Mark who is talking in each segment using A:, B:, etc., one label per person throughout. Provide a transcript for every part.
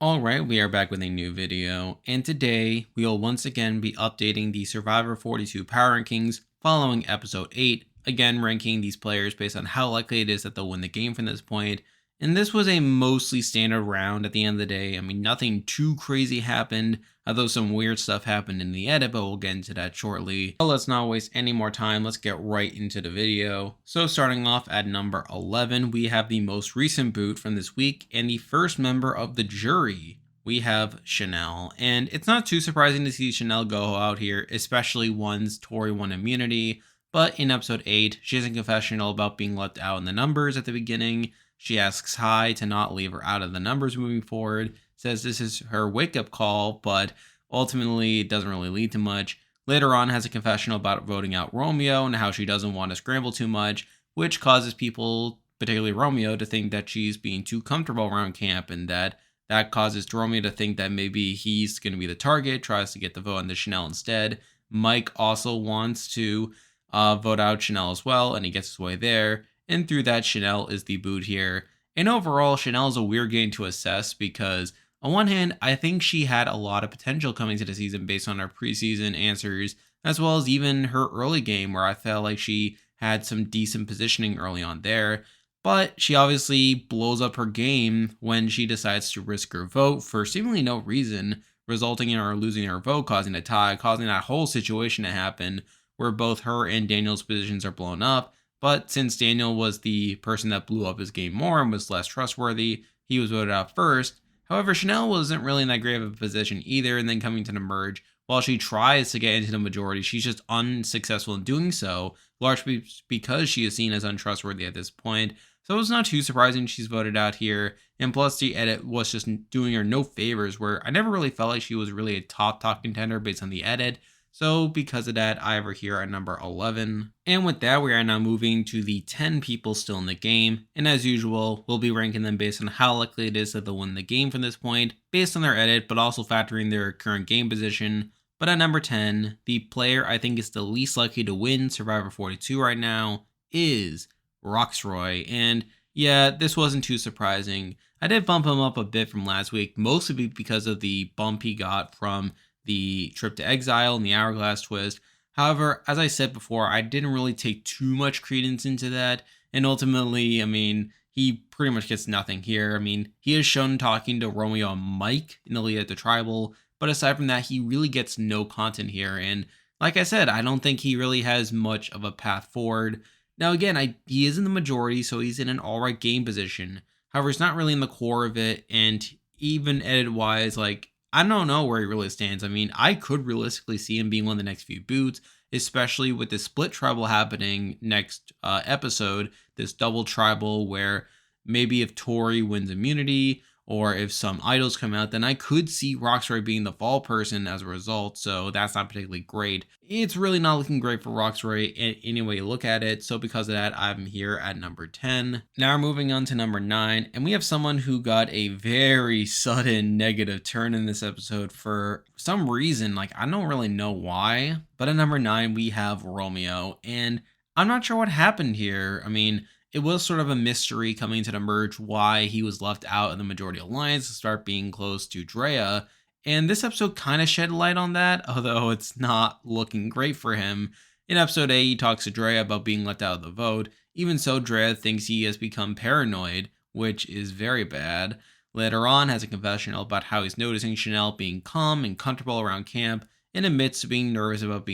A: Alright, we are back with a new video, and today we will once again be updating the Survivor 42 power rankings following episode 8, again ranking these players based on how likely it is that they'll win the game from this point. And this was a mostly standard round at the end of the day. I mean, nothing too crazy happened, although some weird stuff happened in the edit, but we'll get into that shortly. But let's not waste any more time, let's get right into the video. So starting off at number 11, we have the most recent boot from this week, and the first member of the jury. We have Chanel, and it's not too surprising to see Chanel go out here, especially once Tori won immunity. But in episode 8, she has a confessional about being left out in the numbers at the beginning. She asks Hai to not leave her out of the numbers moving forward, says this is her wake-up call, but ultimately it doesn't really lead to much. Later on has a confessional about voting out Romeo and how she doesn't want to scramble too much, which causes people, particularly Romeo, to think that she's being too comfortable around camp, and that causes Romeo to think that maybe he's going to be the target, tries to get the vote on the Chanel instead. Mike also wants to vote out Chanel as well, and he gets his way there. And through that, Chanel is the boot here. And overall, Chanel is a weird game to assess because, on one hand, I think she had a lot of potential coming to the season based on her preseason answers, as well as even her early game where I felt like she had some decent positioning early on there. But she obviously blows up her game when she decides to risk her vote for seemingly no reason, resulting in her losing her vote, causing a tie, causing that whole situation to happen where both her and Daniel's positions are blown up. But since Daniel was the person that blew up his game more and was less trustworthy, he was voted out first. However, Chanel wasn't really in that great of a position either, and then coming to the merge, while she tries to get into the majority, she's just unsuccessful in doing so, largely because she is seen as untrustworthy at this point. So it's not too surprising she's voted out here, and plus the edit was just doing her no favors, where I never really felt like she was really a top contender based on the edit. So because of that, I have her here at number 11. And with that, we are now moving to the 10 people still in the game. And as usual, we'll be ranking them based on how likely it is that they'll win the game from this point, based on their edit, but also factoring their current game position. But at number 10, the player I think is the least likely to win Survivor 42 right now is Roxroy. And yeah, this wasn't too surprising. I did bump him up a bit from last week, mostly because of the bump he got from the trip to exile and the hourglass twist. However, as I said before, I didn't really take too much credence into that, and ultimately, I mean, he pretty much gets nothing here. I mean, he is shown talking to Romeo and Mike in the lead at the tribal, but aside from that, he really gets no content here, and like I said, I don't think he really has much of a path forward. Now again, he is in the majority, so he's in an alright game position. However, he's not really in the core of it, and even edit-wise, like, I don't know where he really stands. I mean, I could realistically see him being one of the next few boots, especially with the split tribal happening next episode, this double tribal where maybe if Tori wins immunity or if some idols come out, then I could see Roxroy being the fall person as a result, so that's not particularly great. It's really not looking great for Roxroy any way you look at it, so because of that, I'm here at number 10. Now we're moving on to number 9, and we have someone who got a very sudden negative turn in this episode for some reason, like I don't really know why, but at number 9 we have Romeo, and I'm not sure what happened here. I mean, it was sort of a mystery coming to the merge why he was left out of the majority alliance to start being close to Drea. And this episode kind of shed light on that, although it's not looking great for him. In episode 8, he talks to Drea about being left out of the vote. Even so, Drea thinks he has become paranoid, which is very bad. Later on, has a confessional about how he's noticing Chanel being calm and comfortable around camp, and admits to being nervous about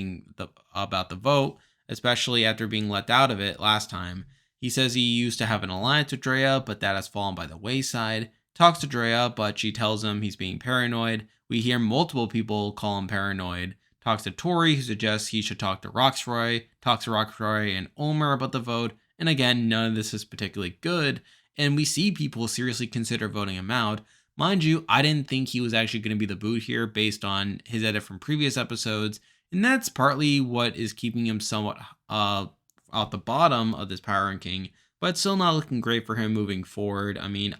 A: the vote, especially after being left out of it last time. He says he used to have an alliance with Drea, but that has fallen by the wayside. Talks to Drea, but she tells him he's being paranoid. We hear multiple people call him paranoid. Talks to Tori, who suggests he should talk to Roxroy. Talks to Roxroy and Omer about the vote. And again, none of this is particularly good. And we see people seriously consider voting him out. Mind you, I didn't think he was actually going to be the boot here based on his edit from previous episodes. And that's partly what is keeping him somewhat out the bottom of this power ranking, but still not looking great for him moving forward. I mean,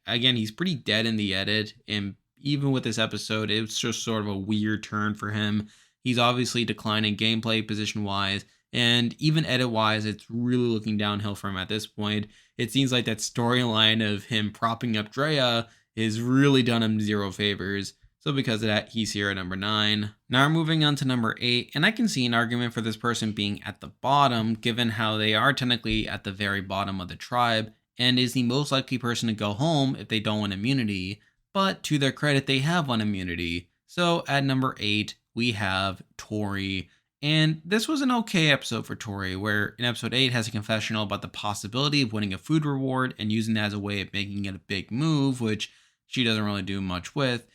A: he's pretty dead in the edit, and even with this episode, it's just sort of a weird turn for him. He's obviously declining gameplay position-wise, and even edit-wise, it's really looking downhill for him at this point. It seems like that storyline of him propping up Drea has really done him zero favors. So because of that, he's here at number 9. Now we're moving on to number 8, and I can see an argument for this person being at the bottom, given how they are technically at the very bottom of the tribe, and is the most likely person to go home if they don't win immunity. But to their credit, they have won immunity. So at number 8, we have Tori. And this was an okay episode for Tori, where in episode 8 has a confessional about the possibility of winning a food reward and using that as a way of making it a big move, which she doesn't really do much with.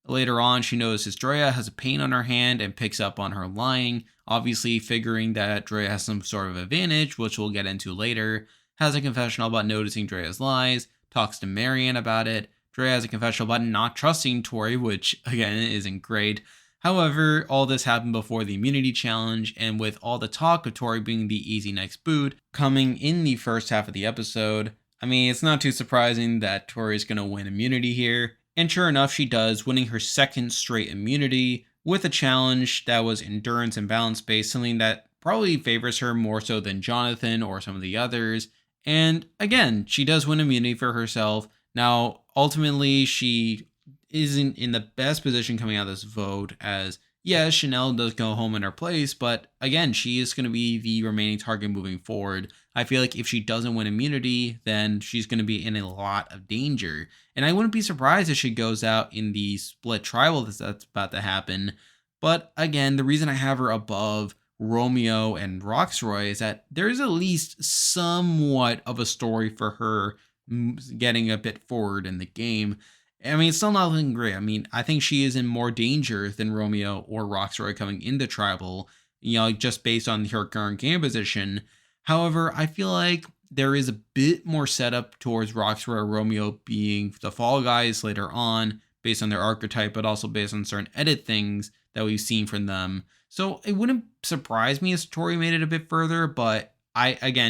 A: Later on, she notices Drea has a pain on her hand and picks up on her lying, obviously figuring that Drea has some sort of advantage, which we'll get into later. Has a confessional about noticing Drea's lies, talks to Marion about it. Drea has a confessional about not trusting Tori, which again isn't great. However, all this happened before the immunity challenge, and with all the talk of Tori being the easy next boot coming in the first half of the episode, I mean, it's not too surprising that Tori's going to win immunity here. And sure enough, she does, winning her second straight immunity with a challenge that was endurance and balance based, something that probably favors her more so than Jonathan or some of the others. And again, she does win immunity for herself. Now, ultimately, she isn't in the best position coming out of this vote, as yes, Chanel does go home in her place, but again, she is going to be the remaining target moving forward. I feel like if she doesn't win immunity, then she's going to be in a lot of danger. And I wouldn't be surprised if she goes out in the split tribal that's about to happen. But again, the reason I have her above Romeo and Roxroy is that there's at least somewhat of a story for her getting a bit forward in the game. I mean, it's still not looking great. I mean, I think she is in more danger than Romeo or Roxroy coming into tribal, just based on her current game position. However, I feel like there is a bit more setup towards Roxroy or Romeo being the fall guys later on, based on their archetype, but also based on certain edit things that we've seen from them. So it wouldn't surprise me if Tori made it a bit further, but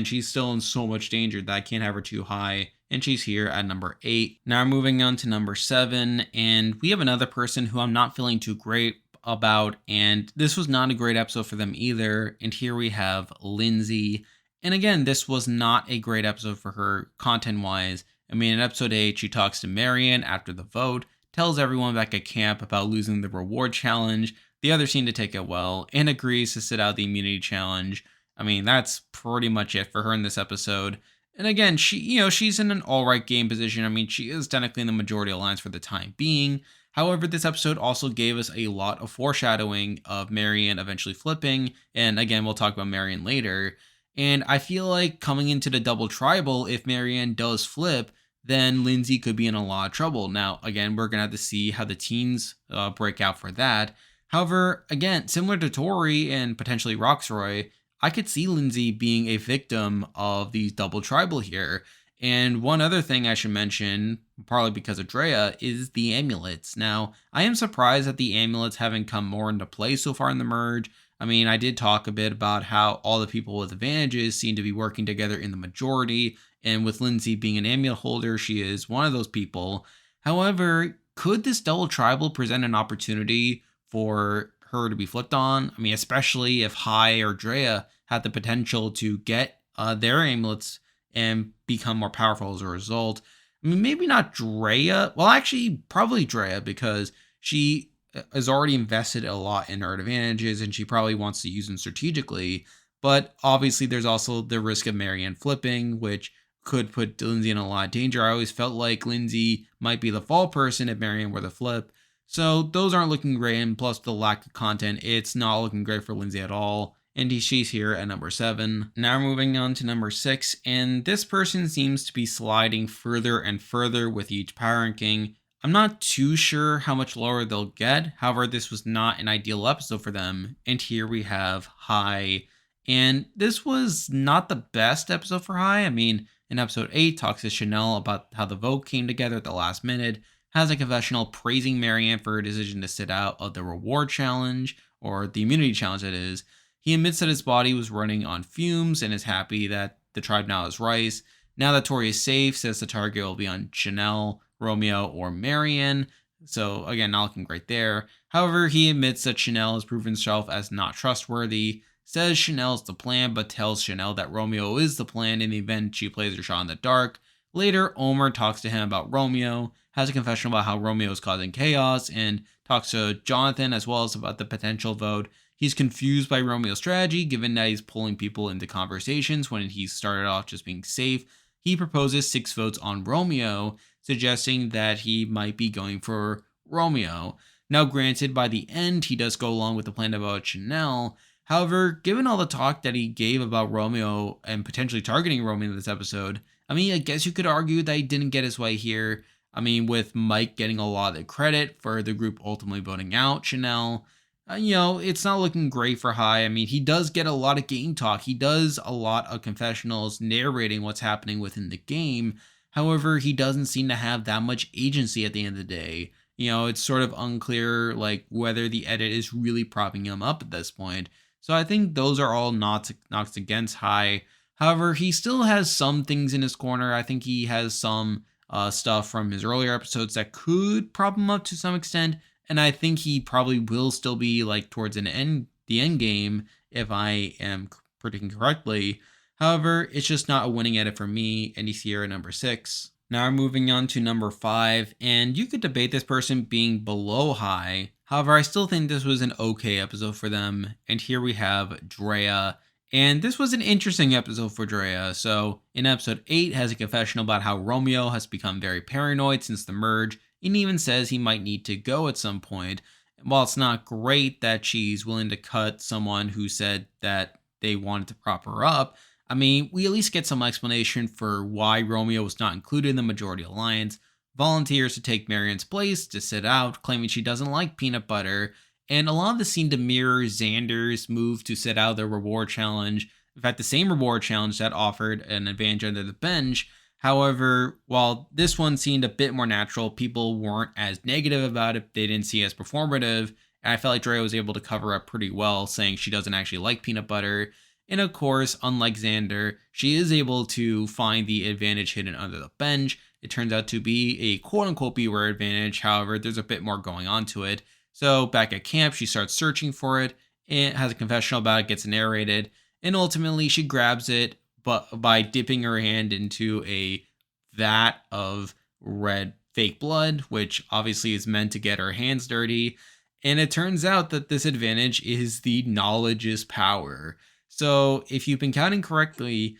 A: she's still in so much danger that I can't have her too high. And she's here at number 8. Now moving on to number 7, and we have another person who I'm not feeling too great about, and this was not a great episode for them either. And here we have Lindsay. And again, this was not a great episode for her content-wise. I mean, in episode 8, she talks to Marion after the vote, tells everyone back at camp about losing the reward challenge. The others seem to take it well, and agrees to sit out the immunity challenge. I mean, that's pretty much it for her in this episode. And again, she's in an alright game position. I mean, she is technically in the majority alliance for the time being. However, this episode also gave us a lot of foreshadowing of Marion eventually flipping. And again, we'll talk about Marion later. And I feel like coming into the double tribal, if Marion does flip, then Lindsay could be in a lot of trouble. Now, again, we're going to have to see how the teens break out for that. However, again, similar to Tori and potentially Roxroy, I could see Lindsay being a victim of these double tribal here. And one other thing I should mention, partly because of Drea, is the amulets. Now, I am surprised that the amulets haven't come more into play so far in the merge. I mean, I did talk a bit about how all the people with advantages seem to be working together in the majority. And with Lindsay being an amulet holder, she is one of those people. However, could this double tribal present an opportunity for her to be flipped on? I mean, especially if Hai or Drea had the potential to get their amulets and become more powerful as a result. I mean, maybe not Drea. Well, actually, probably Drea, because she has already invested a lot in her advantages and she probably wants to use them strategically. But obviously, there's also the risk of Marianne flipping, which could put Lindsay in a lot of danger. I always felt like Lindsay might be the fall person if Marianne were the flip. So those aren't looking great, and plus the lack of content, it's not looking great for Lindsay at all. And she's here at number 7. Now moving on to number 6, and this person seems to be sliding further and further with each power ranking. I'm not too sure how much lower they'll get, however this was not an ideal episode for them. And here we have Hai. And this was not the best episode for Hai. I mean, in episode 8, talks to Chanel about how the vote came together at the last minute, has a confessional praising Marianne for her decision to sit out of the reward challenge, or the immunity challenge that is. He admits that his body was running on fumes and is happy that the tribe now has rice. Now that Tori is safe, says the target will be on Chanel, Romeo, or Marianne. So again, not looking great there. However, he admits that Chanel has proven herself as not trustworthy, says Chanel's the plan, but tells Chanel that Romeo is the plan in the event she plays her shot in the dark. Later, Omer talks to him about Romeo, has a confession about how Romeo is causing chaos, and talks to Jonathan as well as about the potential vote. He's confused by Romeo's strategy, given that he's pulling people into conversations when he started off just being safe. He proposes 6 votes on Romeo, suggesting that he might be going for Romeo. Now, granted, by the end, he does go along with the plan about Chanel. However, given all the talk that he gave about Romeo and potentially targeting Romeo in this episode, I guess you could argue that he didn't get his way here. With Mike getting a lot of the credit for the group ultimately voting out Chanel, it's not looking great for Hai. He does get a lot of game talk. He does a lot of confessionals narrating what's happening within the game. However, he doesn't seem to have that much agency at the end of the day. It's sort of unclear, whether the edit is really propping him up at this point. So I think those are all knocks against Hai. However, he still has some things in his corner. I think he has some stuff from his earlier episodes that could prop him up to some extent, and I think he probably will still be towards the end game if I am predicting correctly. However, it's just not a winning edit for me, and he's here at number 6. Now we're moving on to number 5, and you could debate this person being below Hai. However, I still think this was an okay episode for them, and here we have Drea. And this was an interesting episode for Drea. So in episode 8 has a confession about how Romeo has become very paranoid since the merge, and even says he might need to go at some point. While it's not great that she's willing to cut someone who said that they wanted to prop her up, we at least get some explanation for why Romeo was not included in the majority alliance, volunteers to take Marianne's place to sit out, claiming she doesn't like peanut butter, and a lot of the scene to mirror Xander's move to sit out the reward challenge. In fact, the same reward challenge that offered an advantage under the bench. However, while this one seemed a bit more natural, people weren't as negative about it. They didn't see it as performative. And I felt like Drea was able to cover up pretty well, saying she doesn't actually like peanut butter. And of course, unlike Xander, she is able to find the advantage hidden under the bench. It turns out to be a quote-unquote beware advantage. However, there's a bit more going on to it. So back at camp, she starts searching for it, and has a confessional about it, gets narrated, and ultimately she grabs it, but by dipping her hand into a vat of red fake blood, which obviously is meant to get her hands dirty. And it turns out that this advantage is the knowledge is power. So if you've been counting correctly,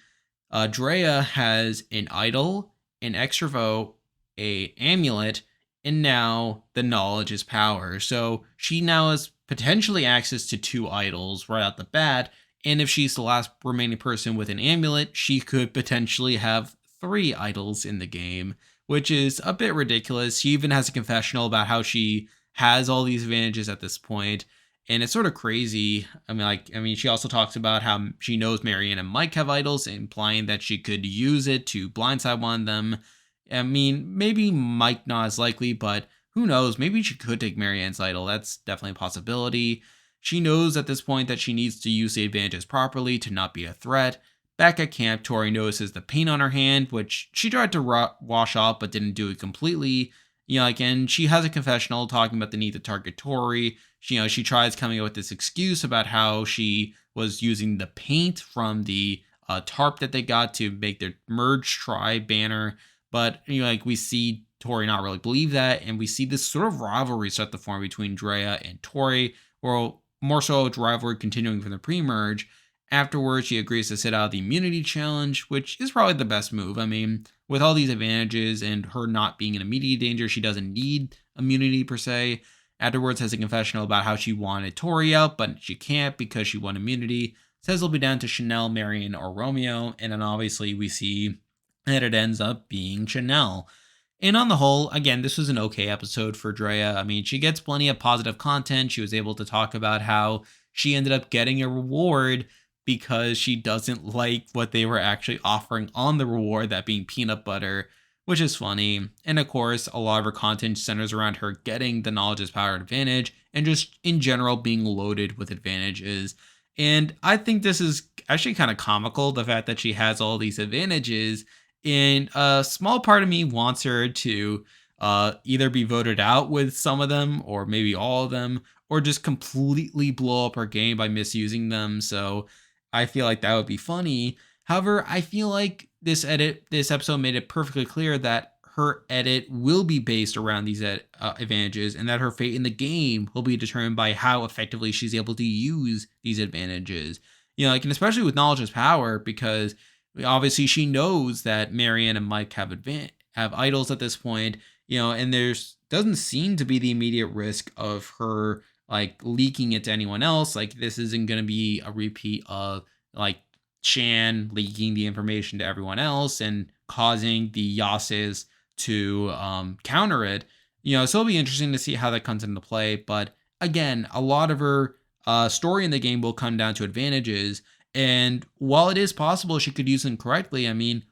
A: Drea has an idol, an extra vote, an amulet, and now the knowledge is power. So she now has potentially access to 2 idols right out the bat. And if she's the last remaining person with an amulet, she could potentially have 3 idols in the game, which is a bit ridiculous. She even has a confessional about how she has all these advantages at this point. And it's sort of crazy. She also talks about how she knows Marianne and Mike have idols, implying that she could use it to blindside one of them. Maybe Mike not as likely, but who knows? Maybe she could take Marianne's idol. That's definitely a possibility. She knows at this point that she needs to use the advantages properly to not be a threat. Back at camp, Tori notices the paint on her hand, which she tried to wash off but didn't do it completely. And she has a confessional talking about the need to target Tori. She tries coming up with this excuse about how she was using the paint from the tarp that they got to make their merge try banner. But, we see Tori not really believe that, and we see this sort of rivalry start to form between Drea and Tori, or more so a rivalry continuing from the pre-merge. Afterwards, she agrees to sit out the immunity challenge, which is probably the best move. With all these advantages and her not being in immediate danger, she doesn't need immunity per se. Afterwards, has a confessional about how she wanted Tori out, but she can't because she won immunity. Says it'll be down to Chanel, Marianne, or Romeo, and then obviously we see that it ends up being Chanel. And on the whole, again, this was an okay episode for Drea. She gets plenty of positive content. She was able to talk about how she ended up getting a reward because she doesn't like what they were actually offering on the reward, that being peanut butter, which is funny. And of course, a lot of her content centers around her getting the knowledge is power advantage and just in general being loaded with advantages. And I think this is actually kind of comical, the fact that she has all these advantages. And a small part of me wants her to either be voted out with some of them, or maybe all of them, or just completely blow up her game by misusing them. So I feel like that would be funny. However, I feel like this episode made it perfectly clear that her edit will be based around these advantages, and that her fate in the game will be determined by how effectively she's able to use these advantages. And especially with knowledge is power, because obviously she knows that Marianne and Mike have idols at this point, and there's doesn't seem to be the immediate risk of her like leaking it to anyone else. Like, this isn't going to be a repeat of like Shan leaking the information to everyone else and causing the Yases to counter it. So it'll be interesting to see how that comes into play. But again, a lot of her story in the game will come down to advantages. And while it is possible she could use them correctly, I mean,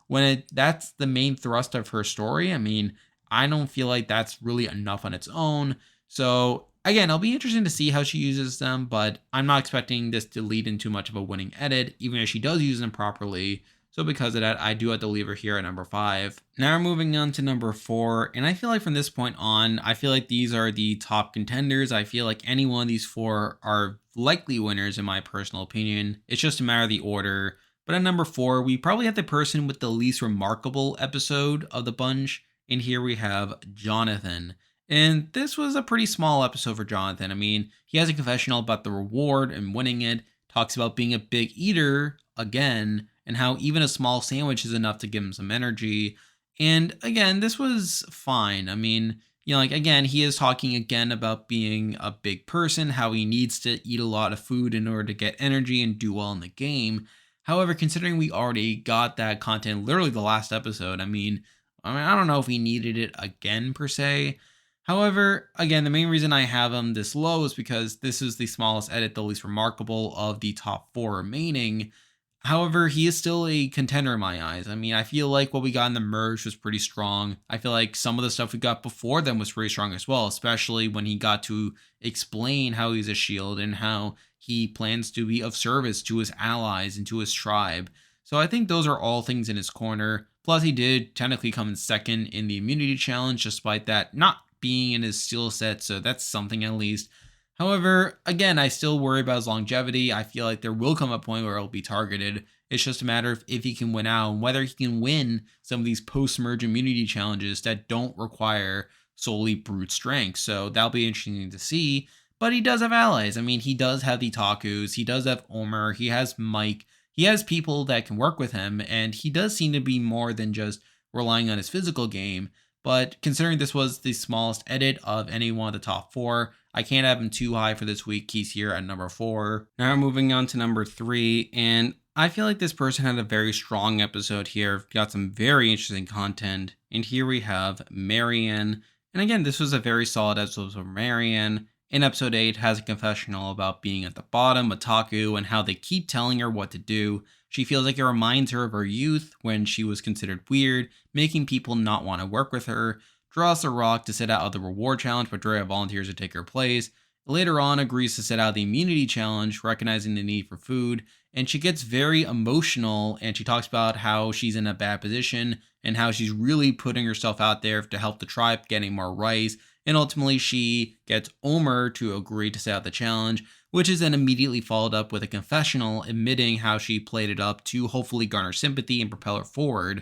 A: that's the main thrust of her story, I mean, I don't feel like that's really enough on its own. So again, it'll be interesting to see how she uses them, but I'm not expecting this to lead into much of a winning edit, even if she does use them properly. So because of that, I do have to leave her here at number 5. Now we're moving on to number 4. And I feel like from this point on, I feel like these are the top contenders. I feel like any one of these 4 are likely winners in my personal opinion. It's just a matter of the order. But at number 4, we probably have the person with the least remarkable episode of the bunch. And here we have Jonathan. And this was a pretty small episode for Jonathan. I mean, he has a confessional about the reward and winning it, talks about being a big eater again, and how even a small sandwich is enough to give him some energy. And again, this was fine. I mean, again, he is talking again about being a big person, how he needs to eat a lot of food in order to get energy and do well in the game. However, considering we already got that content literally the last episode, I mean, I don't know if we needed it again per se. However, again, the main reason I have him this low is because this is the smallest edit, the least remarkable of the top 4 remaining. However, he is still a contender in my eyes. I mean, I feel like what we got in the merge was pretty strong. I feel like some of the stuff we got before them was pretty strong as well, especially when he got to explain how he's a shield and how he plans to be of service to his allies and to his tribe. So I think those are all things in his corner. Plus, he did technically come in second in the immunity challenge, despite that not being in his skill set, so that's something at least. However, again, I still worry about his longevity. I feel like there will come a point where he'll be targeted. It's just a matter of if he can win out and whether he can win some of these post-merge immunity challenges that don't require solely brute strength. So that'll be interesting to see. But he does have allies. I mean, he does have the Takus. He does have Omer. He has Mike. He has people that can work with him. And he does seem to be more than just relying on his physical game. But considering this was the smallest edit of any one of the top 4, I can't have him too high for this week. He's here at number 4. Now we're moving on to number 3. And I feel like this person had a very strong episode here. Got some very interesting content. And here we have Marianne. And again, this was a very solid episode for Marianne. In episode 8, has a confessional about being at the bottom, otaku, and how they keep telling her what to do. She feels like it reminds her of her youth when she was considered weird, making people not want to work with her. Draws a rock to sit out of the reward challenge, but Drea volunteers to take her place. Later on, agrees to sit out the immunity challenge, recognizing the need for food. And she gets very emotional, and she talks about how she's in a bad position and how she's really putting herself out there to help the tribe getting more rice. And ultimately, she gets Omer to agree to sit out the challenge, which is then immediately followed up with a confessional admitting how she played it up to hopefully garner sympathy and propel her forward.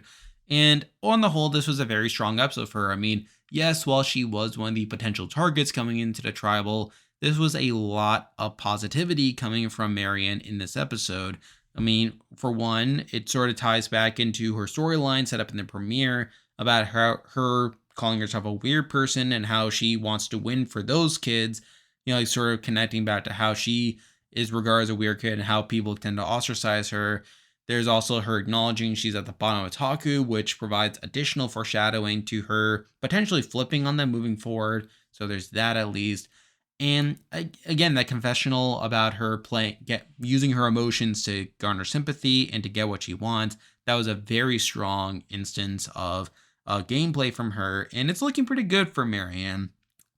A: And on the whole, this was a very strong episode for her. I mean, yes, while she was one of the potential targets coming into the tribal, this was a lot of positivity coming from Marianne in this episode. I mean, for one, it sort of ties back into her storyline set up in the premiere about her calling herself a weird person and how she wants to win for those kids, like sort of connecting back to how she is regarded as a weird kid and how people tend to ostracize her. There's also her acknowledging she's at the bottom of Taku, which provides additional foreshadowing to her potentially flipping on them moving forward. So there's that at least. And again, that confessional about her using her emotions to garner sympathy and to get what she wants, that was a very strong instance of gameplay from her, and it's looking pretty good for Marianne.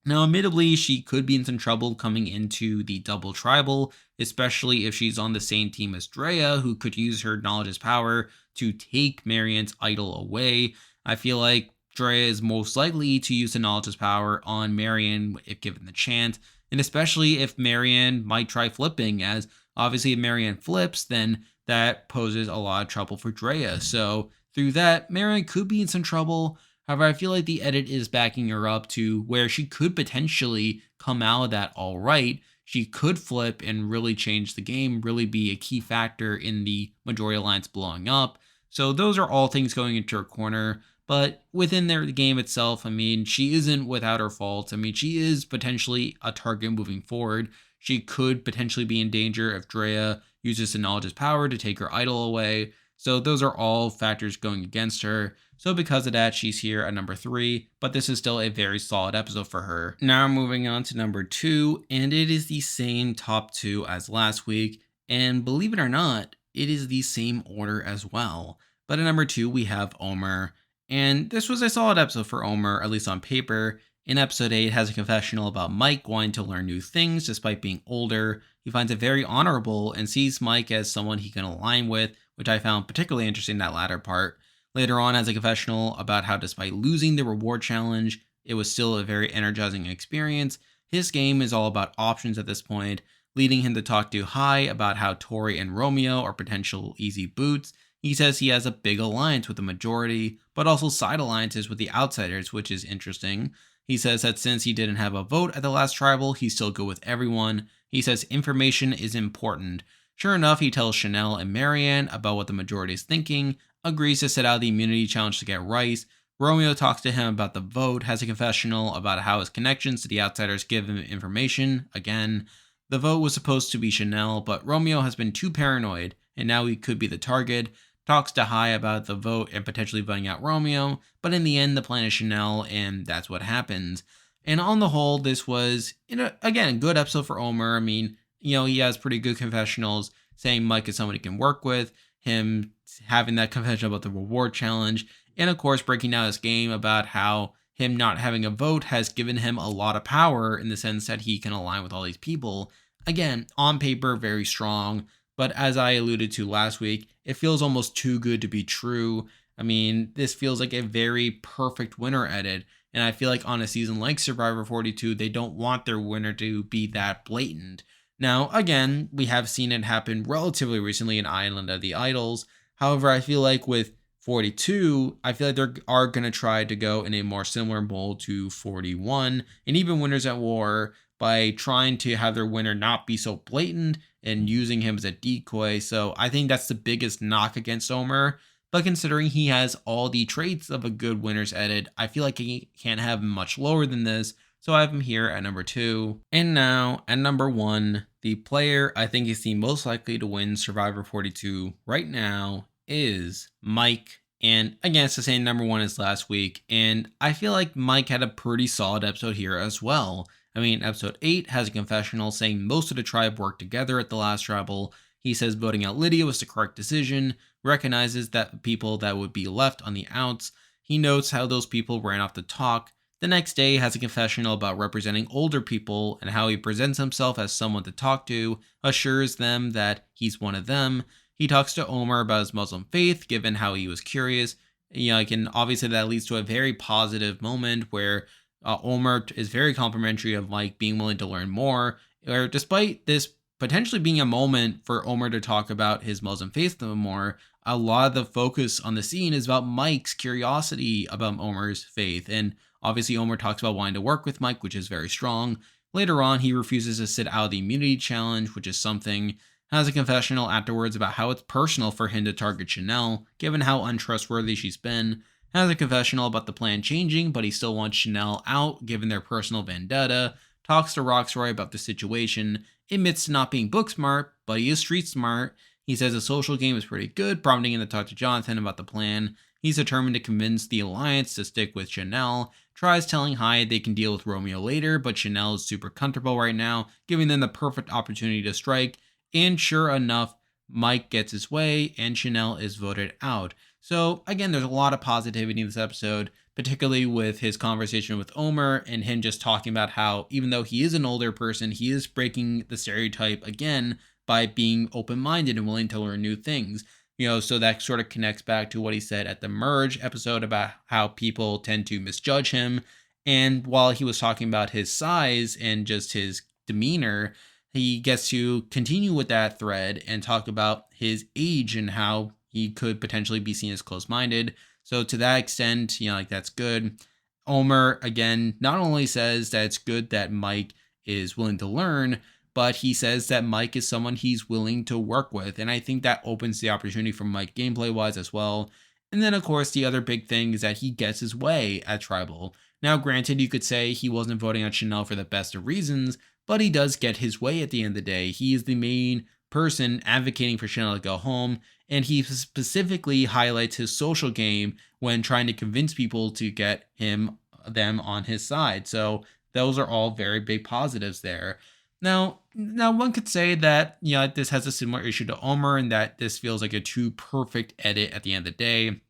A: Now, admittedly, she could be in some trouble coming into the double tribal, especially if she's on the same team as Drea, who could use her knowledge as power to take Marianne's idol away. I feel like Drea is most likely to use the knowledge as power on Marianne if given the chance, and especially if Marianne might try flipping, as obviously if Marianne flips, then that poses a lot of trouble for Drea. So through that, Marianne could be in some trouble. However, I feel like the edit is backing her up to where she could potentially come out of that all right. She could flip and really change the game, really be a key factor in the majority alliance blowing up. So those are all things going into her corner. But within the game itself, I mean, she isn't without her faults. I mean, she is potentially a target moving forward. She could potentially be in danger if Drea uses the knowledge's power to take her idol away. So those are all factors going against her. So because of that, she's here at number 3, but this is still a very solid episode for her. Now moving on to number 2, and it is the same top 2 as last week. And believe it or not, it is the same order as well. But at number 2, we have Omer. And this was a solid episode for Omer, at least on paper. In episode 8, it has a confessional about Mike wanting to learn new things despite being older. He finds it very honorable and sees Mike as someone he can align with, which I found particularly interesting, that latter part. Later on, has a confessional about how despite losing the reward challenge, it was still a very energizing experience. His game is all about options at this point, leading him to talk to Hai about how Tori and Romeo are potential easy boots. He says he has a big alliance with the majority, but also side alliances with the outsiders, which is interesting. He says that since he didn't have a vote at the last tribal, he's still good with everyone. He says information is important. Sure enough, he tells Chanel and Marianne about what the majority is thinking, agrees to set out the immunity challenge to get Rice. Romeo talks to him about the vote, has a confessional about how his connections to the outsiders give him information. Again, the vote was supposed to be Chanel, but Romeo has been too paranoid, and now he could be the target. Talks to Hai about the vote and potentially voting out Romeo, but in the end, the plan is Chanel, and that's what happens. And on the whole, this was, again, a good episode for Omer. I mean, he has pretty good confessionals, saying Mike is someone he can work with, him having that confession about the reward challenge, and of course, breaking down his game about how him not having a vote has given him a lot of power in the sense that he can align with all these people. Again, on paper, very strong. But as I alluded to last week, it feels almost too good to be true. I mean, this feels like a very perfect winner edit. And I feel like on a season like Survivor 42, they don't want their winner to be that blatant. Now, again, we have seen it happen relatively recently in Island of the Idols. However, I feel like with 42, I feel like they are going to try to go in a more similar mold to 41 and even Winners at War by trying to have their winner not be so blatant and using him as a decoy. So I think that's the biggest knock against Omer. But considering he has all the traits of a good winner's edit, I feel like he can't have him much lower than this. So I have him here at number 2. And now at number 1, the player I think is the most likely to win Survivor 42 right now is Mike. And again, it's the same number 1 as last week. And I feel like Mike had a pretty solid episode here as well. I mean, episode 8 has a confessional saying most of the tribe worked together at the last tribal. He says voting out Lydia was the correct decision, recognizes that people that would be left on the outs. He notes how those people ran off to talk. The next day has a confessional about representing older people and how he presents himself as someone to talk to, assures them that he's one of them. He talks to Omer about his Muslim faith, given how he was curious. And obviously that leads to a very positive moment where Omer is very complimentary of Mike being willing to learn more, or despite this potentially being a moment for Omer to talk about his Muslim faith a little more, a lot of the focus on the scene is about Mike's curiosity about Omer's faith. And obviously Omer talks about wanting to work with Mike, which is very strong. Later on, he refuses to sit out of the immunity challenge, which is something. Has a confessional afterwards about how it's personal for him to target Chanel, given how untrustworthy she's been. Has a confessional about the plan changing, but he still wants Chanel out, given their personal vendetta. Talks to Roxroy about the situation. Admits to not being book smart, but he is street smart. He says the social game is pretty good, prompting him to talk to Jonathan about the plan. He's determined to convince the Alliance to stick with Chanel. Tries telling Hai they can deal with Romeo later, but Chanel is super comfortable right now, giving them the perfect opportunity to strike. And sure enough, Mike gets his way and Chanel is voted out. So again, there's a lot of positivity in this episode, particularly with his conversation with Omer and him just talking about how even though he is an older person, he is breaking the stereotype again by being open-minded and willing to learn new things. So that sort of connects back to what he said at the Merge episode about how people tend to misjudge him. And while he was talking about his size and just his demeanor, he gets to continue with that thread and talk about his age and how he could potentially be seen as close-minded. So to that extent, like that's good. Omer, again, not only says that it's good that Mike is willing to learn, but he says that Mike is someone he's willing to work with. And I think that opens the opportunity for Mike gameplay wise as well. And then, of course, the other big thing is that he gets his way at Tribal. Now, granted, you could say he wasn't voting on Chanel for the best of reasons, but he does get his way at the end of the day. He is the main person advocating for Chanel to go home, and he specifically highlights his social game when trying to convince people to get them on his side. So those are all very big positives there. Now one could say that this has a similar issue to Omer, and that this feels like a too perfect edit at the end of the day.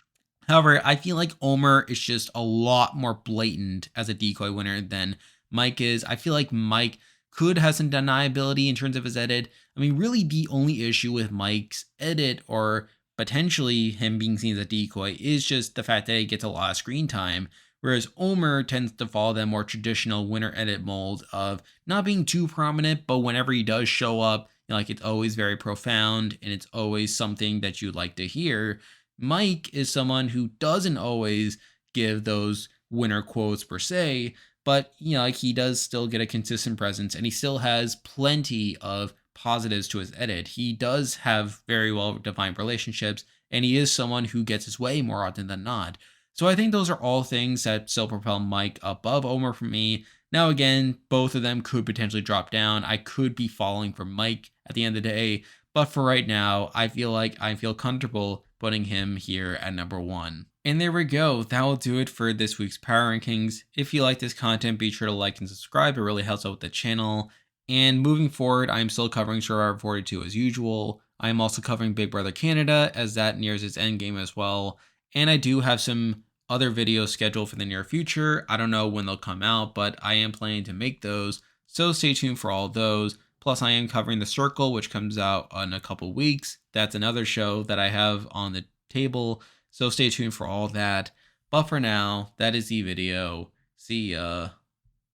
A: However, I feel like Omer is just a lot more blatant as a decoy winner than Mike is. I feel like Mike could have some deniability in terms of his edit. I mean, really the only issue with Mike's edit, or potentially him being seen as a decoy, is just the fact that he gets a lot of screen time. Whereas Omer tends to follow that more traditional winner edit mold of not being too prominent, but whenever he does show up, like it's always very profound and it's always something that you'd like to hear. Mike is someone who doesn't always give those winner quotes per se, but like he does still get a consistent presence, and he still has plenty of positives to his edit. He does have very well defined relationships, and he is someone who gets his way more often than not. So I think those are all things that still propel Mike above Omer for me. Now again, both of them could potentially drop down. I could be falling for Mike at the end of the day, but for right now, I feel comfortable putting him here at number 1. And there we go. That will do it for this week's Power Rankings. If you like this content, be sure to like and subscribe. It really helps out with the channel. And moving forward, I'm still covering Survivor 42 as usual. I am also covering Big Brother Canada as that nears its end game as well. And I do have some other videos scheduled for the near future. I don't know when they'll come out, but I am planning to make those. So stay tuned for all of those. Plus, I am covering The Circle, which comes out in a couple weeks. That's another show that I have on the table. So stay tuned for all that. But for now, that is the video. See ya.